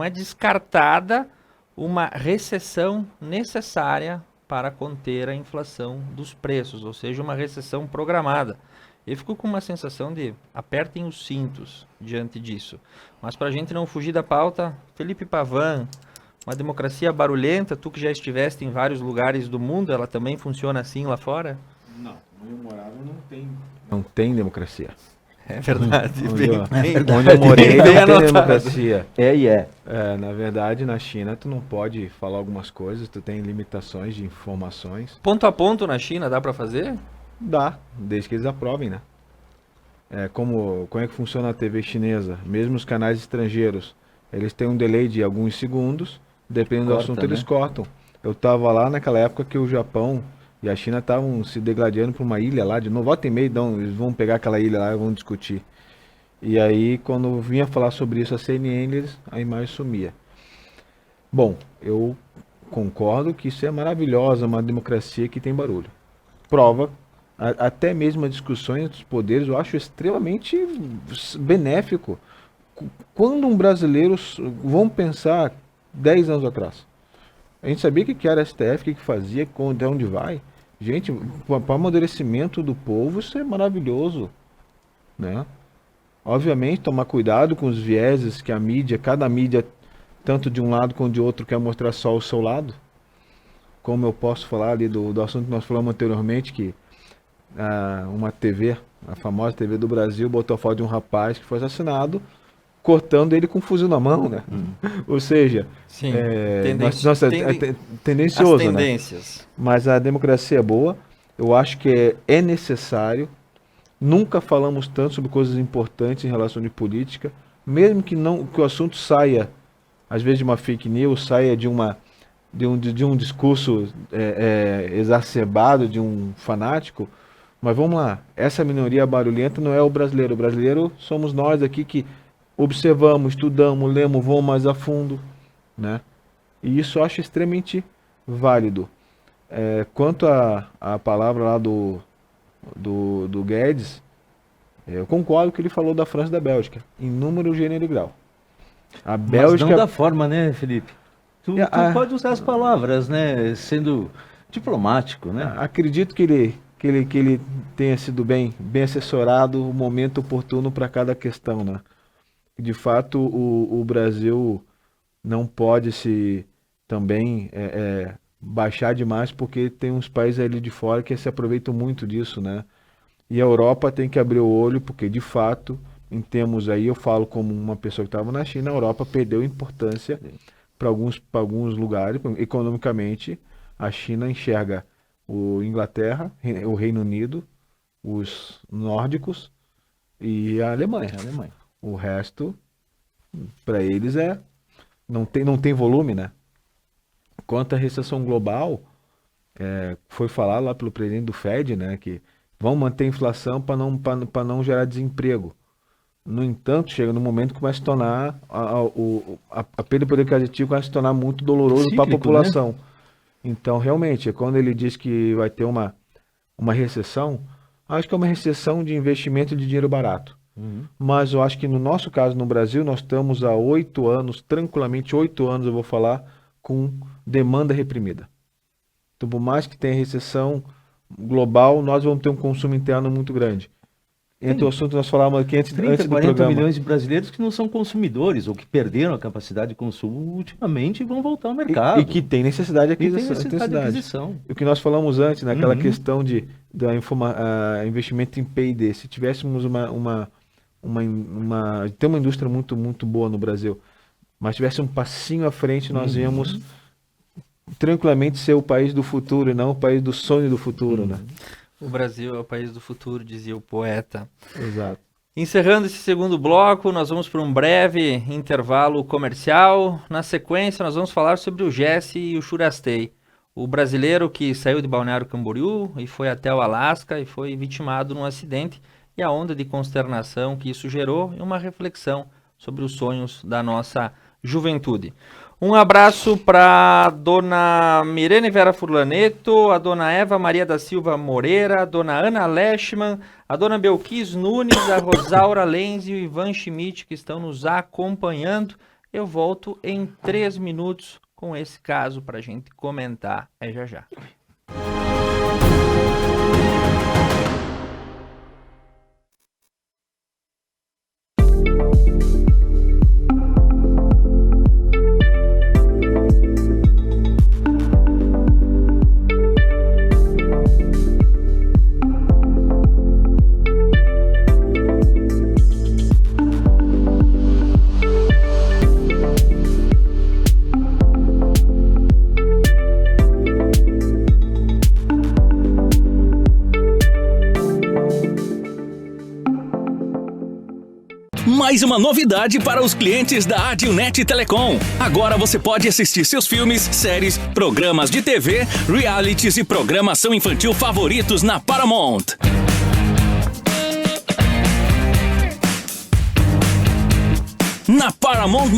descartada uma recessão necessária para conter a inflação dos preços, ou seja, uma recessão programada. Eu fico com uma sensação de apertem os cintos diante disso. Mas para a gente não fugir da pauta, Felipe Pavan, uma democracia barulhenta, tu que já estiveste em vários lugares do mundo, ela também funciona assim lá fora? Não, onde eu morava não tem democracia. É verdade. Onde eu morei não tem democracia. É. Na verdade, na China tu não pode falar algumas coisas, tu tem limitações de informações. Ponto a ponto na China dá para fazer? Dá, desde que eles aprovem, né? Como é que funciona a TV chinesa? Mesmo os canais estrangeiros, eles têm um delay de alguns segundos, dependendo do assunto, eles cortam. Eu estava lá naquela época que o Japão e a China estavam se degladiando por uma ilha lá, de novo, volta e meia, eles vão pegar aquela ilha lá e vão discutir. E aí, quando vinha falar sobre isso a CNN, a imagem sumia. Bom, eu concordo que isso é maravilhoso, uma democracia que tem barulho. Prova, até mesmo as discussões dos poderes, eu acho extremamente benéfico. Quando um brasileiro, vamos pensar 10 anos atrás, a gente sabia o que era STF, o que fazia, até onde vai. Gente, para o amadurecimento do povo, isso é maravilhoso, né? Obviamente, tomar cuidado com os vieses que cada mídia, tanto de um lado como de outro, quer mostrar só o seu lado. Como eu posso falar ali do assunto que nós falamos anteriormente, que uma TV, a famosa TV do Brasil, botou a foto de um rapaz que foi assassinado, cortando ele com um fuzil na mão, né? Ou seja, sim, tendencioso, as tendências, né? Mas a democracia é boa, eu acho que é necessário. Nunca falamos tanto sobre coisas importantes em relação de política, mesmo que o assunto saia, às vezes, de uma fake news, saia de um discurso exacerbado, de um fanático. Mas vamos lá, essa minoria barulhenta não é o brasileiro. O brasileiro somos nós aqui que observamos, estudamos, lemos, vamos mais a fundo, né? E isso eu acho extremamente válido. Quanto à palavra lá do Guedes, eu concordo com o que ele falou da França e da Bélgica, em número, gênero e grau. A Bélgica... Mas não da forma, né, Felipe? Tu pode usar as palavras, né? Sendo diplomático, né? Acredito que ele tenha sido bem assessorado, o momento oportuno para cada questão, né? De fato, o Brasil não pode se também baixar demais, porque tem uns países ali de fora que se aproveitam muito disso, né? E a Europa tem que abrir o olho, porque de fato, em termos aí, eu falo como uma pessoa que estava na China, a Europa perdeu importância para alguns lugares, economicamente. A China enxerga o Inglaterra, o Reino Unido, os nórdicos e a Alemanha. O resto, para eles, não tem volume, né? Quanto à recessão global, foi falar lá pelo presidente do Fed, né, que vão manter a inflação para não gerar desemprego. No entanto, chega no momento que começa a tornar a perda de poder aquisitivo começa a se tornar muito doloroso para a população. Né? Então, realmente, quando ele diz que vai ter uma recessão, acho que é uma recessão de investimento de dinheiro barato. Mas eu acho que no nosso caso, no Brasil, nós estamos há 8 anos, tranquilamente 8 anos, eu vou falar, com demanda reprimida. Então, por mais que tenha recessão global, nós vamos ter um consumo interno muito grande. Entre o assunto que nós falávamos aqui antes do programa. 40 milhões de brasileiros que não são consumidores ou que perderam a capacidade de consumo ultimamente e vão voltar ao mercado. E que tem necessidade de aquisição. E o que nós falamos antes, naquela questão de investimento em P&D. Se tivéssemos tem uma indústria muito, muito boa no Brasil, mas tivesse um passinho à frente, nós íamos tranquilamente ser o país do futuro e não o país do sonho do futuro, né? O Brasil é o país do futuro, dizia o poeta. Exato. Encerrando esse segundo bloco, nós vamos para um breve intervalo comercial. Na sequência, nós vamos falar sobre o Jesse e o Churastei. O brasileiro que saiu de Balneário Camboriú e foi até o Alasca e foi vitimado num acidente, e a onda de consternação que isso gerou, e uma reflexão sobre os sonhos da nossa juventude. Um abraço para a dona Mirene Vera Furlaneto, a dona Eva Maria da Silva Moreira, a dona Ana Leschmann, a dona Belkis Nunes, a Rosaura Lenz e o Ivan Schmidt, que estão nos acompanhando. Eu volto em 3 minutos com esse caso para a gente comentar. Já já. Mais uma novidade para os clientes da Adilnet Telecom. Agora você pode assistir seus filmes, séries, programas de TV, realities e programação infantil favoritos na Paramount. Na Paramount+.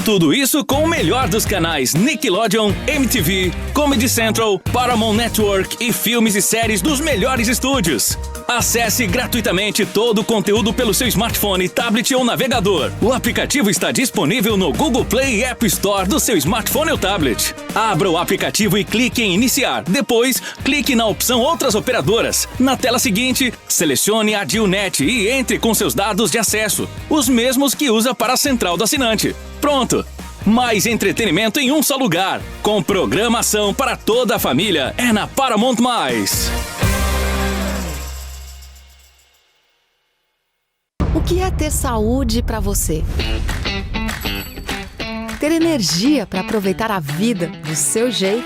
Tudo isso com o melhor dos canais Nickelodeon, MTV, Comedy Central, Paramount Network e filmes e séries dos melhores estúdios. Acesse gratuitamente todo o conteúdo pelo seu smartphone, tablet ou navegador. O aplicativo está disponível no Google Play e App Store do seu smartphone ou tablet. Abra o aplicativo e clique em Iniciar. Depois, clique na opção Outras Operadoras. Na tela seguinte, selecione a Adilnet e entre com seus dados de acesso, os mesmos que usa para a central do assinante. Pronto! Mais entretenimento em um só lugar. Com programação para toda a família. É na Paramount+. O que é ter saúde para você? Ter energia para aproveitar a vida do seu jeito?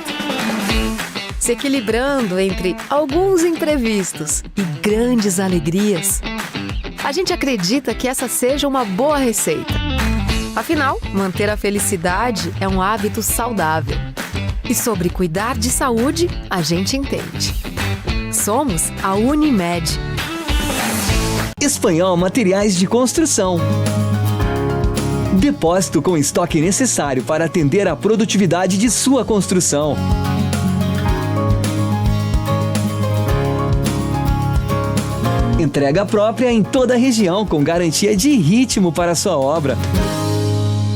Se equilibrando entre alguns imprevistos e grandes alegrias? A gente acredita que essa seja uma boa receita. Afinal, manter a felicidade é um hábito saudável. E sobre cuidar de saúde, a gente entende. Somos a Unimed. Espanhol Materiais de Construção. Depósito com estoque necessário para atender a produtividade de sua construção. Entrega própria em toda a região com garantia de ritmo para sua obra.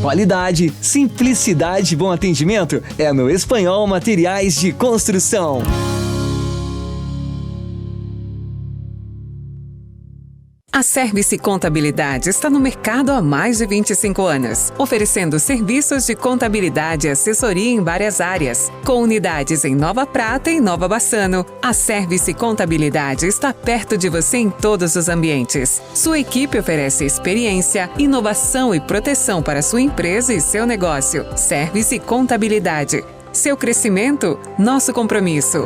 Qualidade, simplicidade e bom atendimento é no Espanhol Materiais de Construção. A Service Contabilidade está no mercado há mais de 25 anos, oferecendo serviços de contabilidade e assessoria em várias áreas. Com unidades em Nova Prata e Nova Bassano, a Service Contabilidade está perto de você em todos os ambientes. Sua equipe oferece experiência, inovação e proteção para sua empresa e seu negócio. Service Contabilidade. Seu crescimento, nosso compromisso.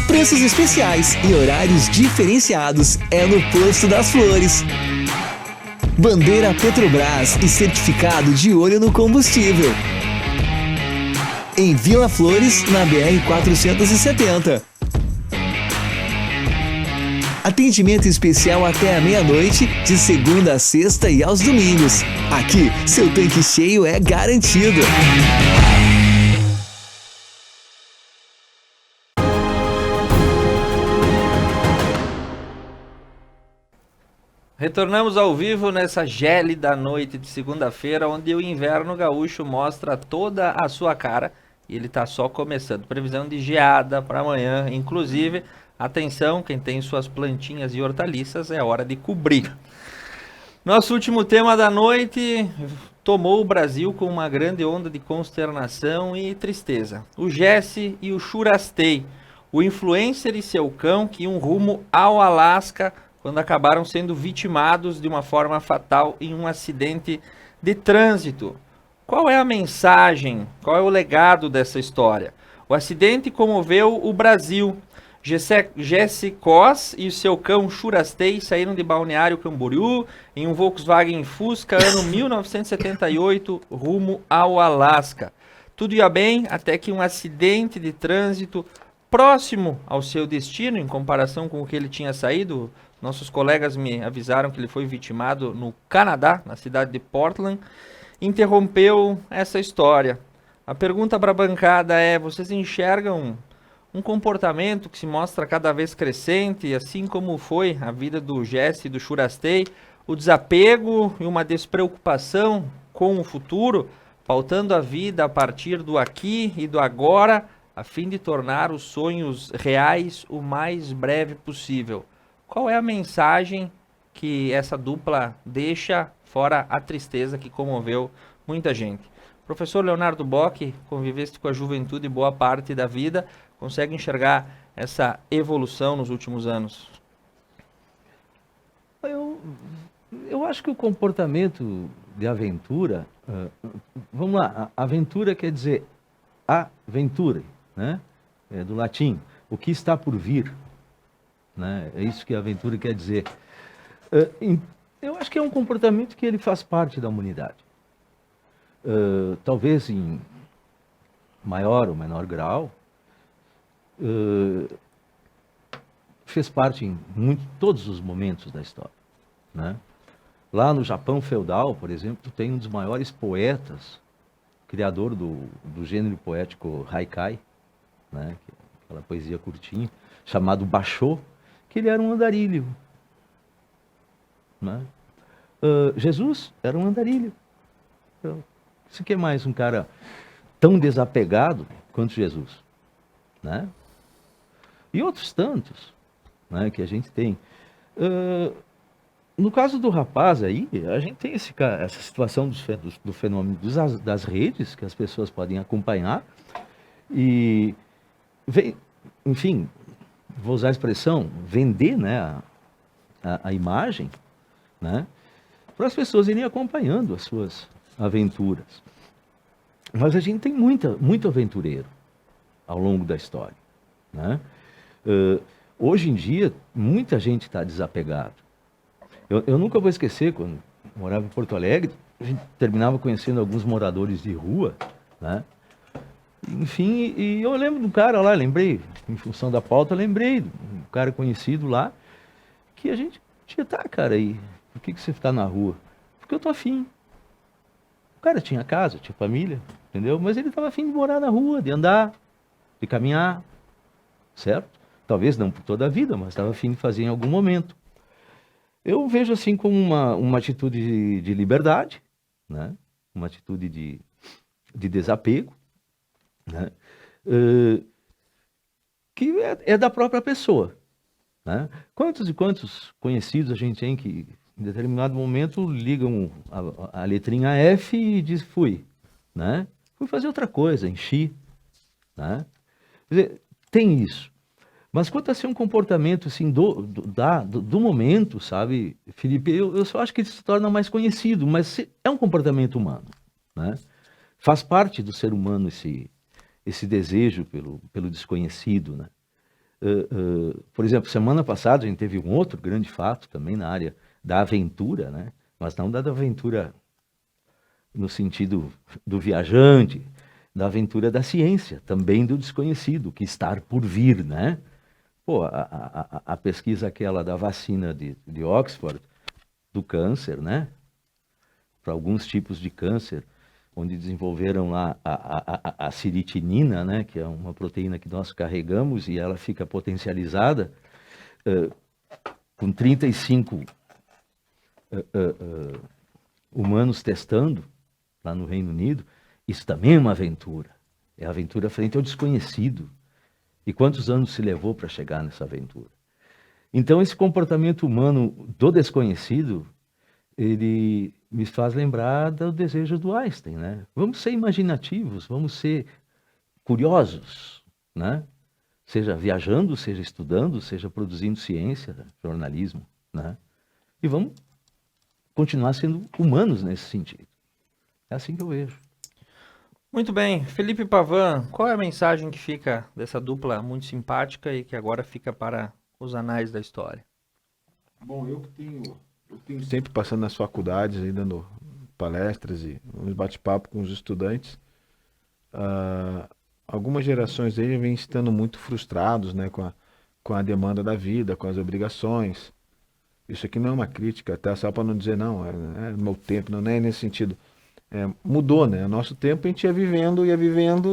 Preços especiais e horários diferenciados é no Posto das Flores. Bandeira Petrobras e certificado de olho no combustível. Em Vila Flores, na BR-470. Atendimento especial até a meia-noite, de segunda a sexta e aos domingos. Aqui, seu tanque cheio é garantido. Retornamos ao vivo nessa gélida noite de segunda-feira, onde o inverno gaúcho mostra toda a sua cara e ele está só começando. Previsão de geada para amanhã, inclusive, atenção, quem tem suas plantinhas e hortaliças, é hora de cobrir. Nosso último tema da noite tomou o Brasil com uma grande onda de consternação e tristeza. O Jesse e o Churastei, o influencer e seu cão que iam rumo ao Alasca quando acabaram sendo vitimados de uma forma fatal em um acidente de trânsito. Qual é a mensagem? Qual é o legado dessa história? O acidente comoveu o Brasil. Jesse Cos e o seu cão Churastei saíram de Balneário Camboriú em um Volkswagen Fusca ano 1978 rumo ao Alasca. Tudo ia bem até que um acidente de trânsito próximo ao seu destino, em comparação com o que ele tinha saído. Nossos colegas me avisaram que ele foi vitimado no Canadá, na cidade de Portland, interrompeu essa história. A pergunta para a bancada é: vocês enxergam um comportamento que se mostra cada vez crescente, assim como foi a vida do Jesse e do Churastei, o desapego e uma despreocupação com o futuro, pautando a vida a partir do aqui e do agora, a fim de tornar os sonhos reais o mais breve possível? Qual é a mensagem que essa dupla deixa, fora a tristeza que comoveu muita gente? Professor Leonardo Bock, conviveste com a juventude boa parte da vida, consegue enxergar essa evolução nos últimos anos? Eu acho que o comportamento de aventura, vamos lá, aventura quer dizer aventura, né? É do latim, o que está por vir. Né? É isso que a aventura quer dizer. Eu acho que é um comportamento que ele faz parte da humanidade. Talvez em maior ou menor grau, fez parte em todos os momentos da história. Né? Lá no Japão feudal, por exemplo, tem um dos maiores poetas, criador do gênero poético haikai, né? Aquela poesia curtinha, chamado Basho, que ele era um andarilho. Né? Jesus era um andarilho. Isso que é mais um cara tão desapegado quanto Jesus. Né? E outros tantos, né, que a gente tem. No caso do rapaz aí, a gente tem essa situação do fenômeno das redes, que as pessoas podem acompanhar. E, enfim, vou usar a expressão, vender, né, a imagem, né, para as pessoas irem acompanhando as suas aventuras. Mas a gente tem muito aventureiro ao longo da história. Né? Hoje em dia, muita gente está desapegado. Eu nunca vou esquecer, quando morava em Porto Alegre, a gente terminava conhecendo alguns moradores de rua, né? Enfim, e eu lembro do cara lá, lembrei, em função da pauta, lembrei de um cara conhecido lá, que a gente tinha, tá, cara, aí, por que você está na rua? Porque eu tô afim. O cara tinha casa, tinha família, entendeu? Mas ele estava afim de morar na rua, de andar, de caminhar, certo? Talvez não por toda a vida, mas estava afim de fazer em algum momento. Eu vejo assim como uma atitude de liberdade, né? Uma atitude de desapego, né? Que é da própria pessoa, né? Quantos e quantos conhecidos a gente tem que, em determinado momento, ligam a letrinha F e diz fui, né? Fui fazer outra coisa, enchi, né? Quer dizer, tem isso. Mas quanto a ser um comportamento assim, do momento, sabe, Felipe, eu só acho que ele se torna mais conhecido, mas é um comportamento humano, né? Faz parte do ser humano esse desejo pelo desconhecido, né? Por exemplo, semana passada a gente teve um outro grande fato também na área da aventura, né? Mas não da aventura no sentido do viajante, da aventura da ciência, também do desconhecido, que está por vir, né? Pô, a pesquisa aquela da vacina de Oxford, do câncer, né? Para alguns tipos de câncer, onde desenvolveram lá a ciritinina, né? Que é uma proteína que nós carregamos e ela fica potencializada com 35 humanos testando lá no Reino Unido. Isso também é uma aventura. É a aventura frente ao desconhecido. E quantos anos se levou para chegar nessa aventura? Então, esse comportamento humano do desconhecido, ele me faz lembrar do desejo do Einstein, né? Vamos ser imaginativos, vamos ser curiosos, né? Seja viajando, seja estudando, seja produzindo ciência, jornalismo, né? E vamos continuar sendo humanos nesse sentido. É assim que eu vejo. Muito bem. Felipe Pavan, qual é a mensagem que fica dessa dupla muito simpática e que agora fica para os anais da história? Bom, eu tenho sempre passando nas faculdades, aí, dando palestras e uns bate-papo com os estudantes. Algumas gerações aí vêm estando muito frustrados, né, com a demanda da vida, com as obrigações. Isso aqui não é uma crítica, tá? Só para não dizer, não, é no meu tempo, não é nesse sentido. Mudou, né? Nosso tempo a gente ia vivendo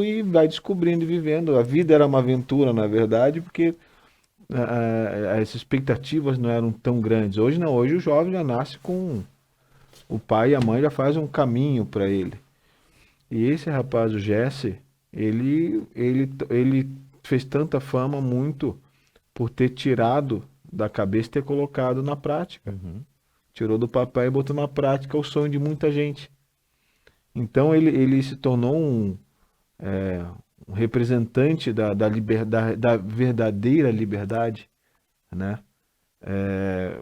e vai descobrindo e vivendo. A vida era uma aventura, na verdade, porque as expectativas não eram tão grandes. Hoje não, hoje o jovem já nasce com o pai e a mãe já faz um caminho para ele. E esse rapaz, o Jesse, ele fez tanta fama muito por ter tirado da cabeça e ter colocado na prática. Uhum. Tirou do papel e botou na prática o sonho de muita gente. Então ele se tornou um representante da verdadeira liberdade, né?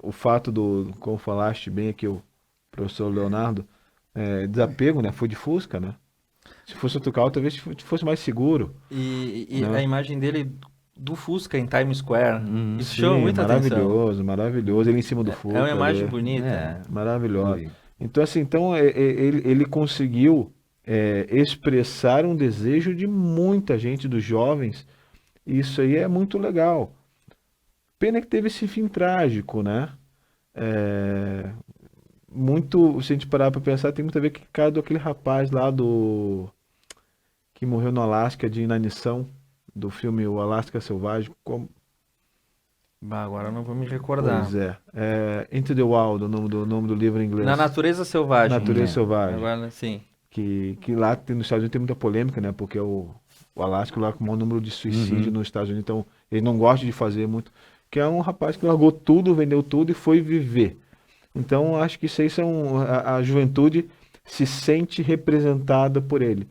O fato como falaste bem aqui, o professor Leonardo, desapego, né? Foi de Fusca, né? Se fosse outro carro, talvez fosse mais seguro. E né? a imagem dele do Fusca em Times Square, isso Sim, chama muita atenção. maravilhoso, maravilhoso. Ele em cima do Fusca. É uma imagem ali. bonita. Maravilhosa. Então, assim, ele conseguiu expressar um desejo de muita gente, dos jovens. Isso aí é muito legal. Pena que teve esse fim trágico, né? Se a gente parar para pensar, tem muito a ver com o caso daquele rapaz lá que morreu no Alasca de inanição, do filme O Alasca Selvagem. Agora não vou me recordar. Pois Into the Wild, o nome do livro em inglês. Na Natureza Selvagem. Natureza Selvagem. Agora, sim. Que lá nos Estados Unidos tem muita polêmica, né? Porque o Alasca lá com o maior número de suicídio nos Estados Unidos, então ele não gosta de fazer muito. Que é um rapaz que largou tudo, vendeu tudo e foi viver. Então acho que isso aí a juventude se sente representada por ele.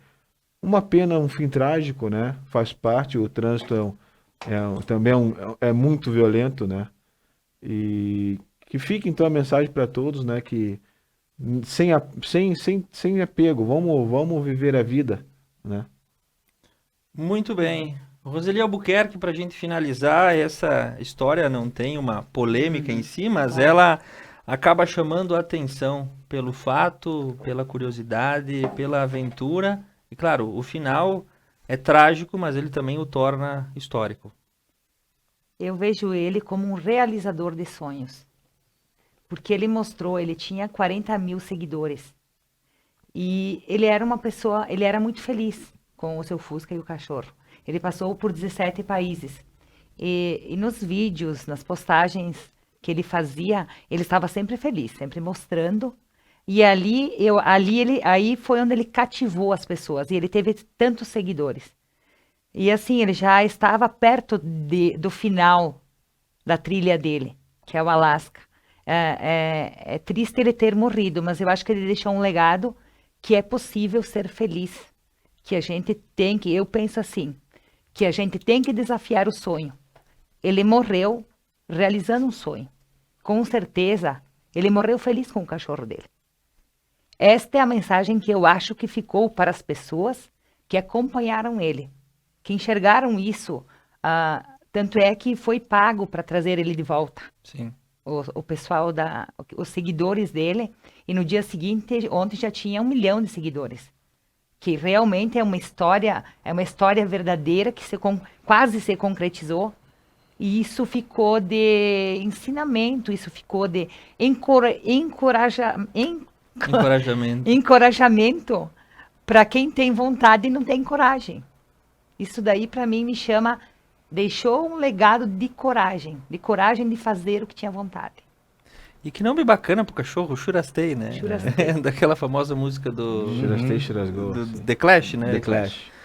Uma pena, um fim trágico, né? Faz parte, o trânsito também é muito violento, né? E que fique então a mensagem para todos, né? Que sem apego, vamos viver a vida, né? Muito bem. Roseli Albuquerque, para a gente finalizar, essa história não tem uma polêmica em si, mas ela acaba chamando a atenção pelo fato, pela curiosidade, pela aventura. E claro, o final é trágico, mas ele também o torna histórico. Eu vejo ele como um realizador de sonhos. Porque ele tinha 40 mil seguidores. E ele era uma pessoa, ele era muito feliz com o seu Fusca e o cachorro. Ele passou por 17 países. E nos vídeos, nas postagens que ele fazia, ele estava sempre feliz, sempre mostrando E aí foi onde ele cativou as pessoas. E ele teve tantos seguidores. E assim, ele já estava perto do final da trilha dele, que é o Alasca. É triste ele ter morrido, mas eu acho que ele deixou um legado que é possível ser feliz. Que a gente tem que, eu penso assim, que a gente tem que desafiar o sonho. Ele morreu realizando um sonho. Com certeza, ele morreu feliz com o cachorro dele. Esta é a mensagem que eu acho que ficou para as pessoas que acompanharam ele, que enxergaram isso. Tanto é que foi pago para trazer ele de volta. Sim. O pessoal, os seguidores dele, e no dia seguinte, ontem já tinha 1 milhão de seguidores. Que realmente é uma história verdadeira que quase se concretizou. E isso ficou de ensinamento, isso ficou de encorajamento para quem tem vontade e não tem coragem. Isso daí para mim deixou um legado de coragem de fazer o que tinha vontade. E que nome bacana pro cachorro, Churastei, né? Churastei. Daquela famosa música do Churastei, Churasgou. do The Clash, né? The Clash.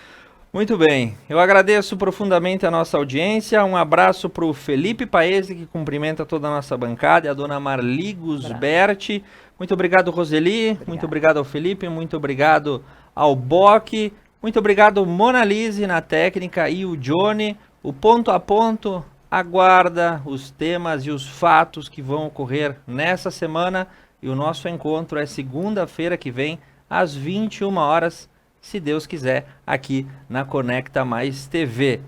Muito bem, eu agradeço profundamente a nossa audiência, um abraço para o Felipe Paese, que cumprimenta toda a nossa bancada, e a dona Marli Gusberti. Muito obrigado, Roseli, muito obrigado ao Felipe, muito obrigado ao Bock, muito obrigado, Mona Lise na técnica e o Johnny. O Ponto a Ponto aguarda os temas e os fatos que vão ocorrer nessa semana, e o nosso encontro é segunda-feira que vem, às 21 horas, se Deus quiser, aqui na Conecta Mais TV.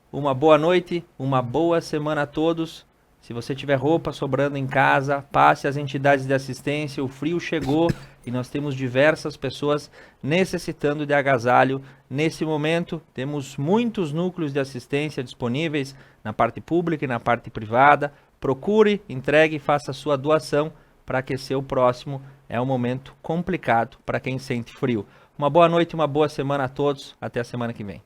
Uma boa noite, uma boa semana a todos. Se você tiver roupa sobrando em casa, passe às entidades de assistência. O frio chegou e nós temos diversas pessoas necessitando de agasalho. Nesse momento, temos muitos núcleos de assistência disponíveis na parte pública e na parte privada. Procure, entregue e faça a sua doação para aquecer o próximo. É um momento complicado para quem sente frio. Uma boa noite, uma boa semana a todos. Até a semana que vem.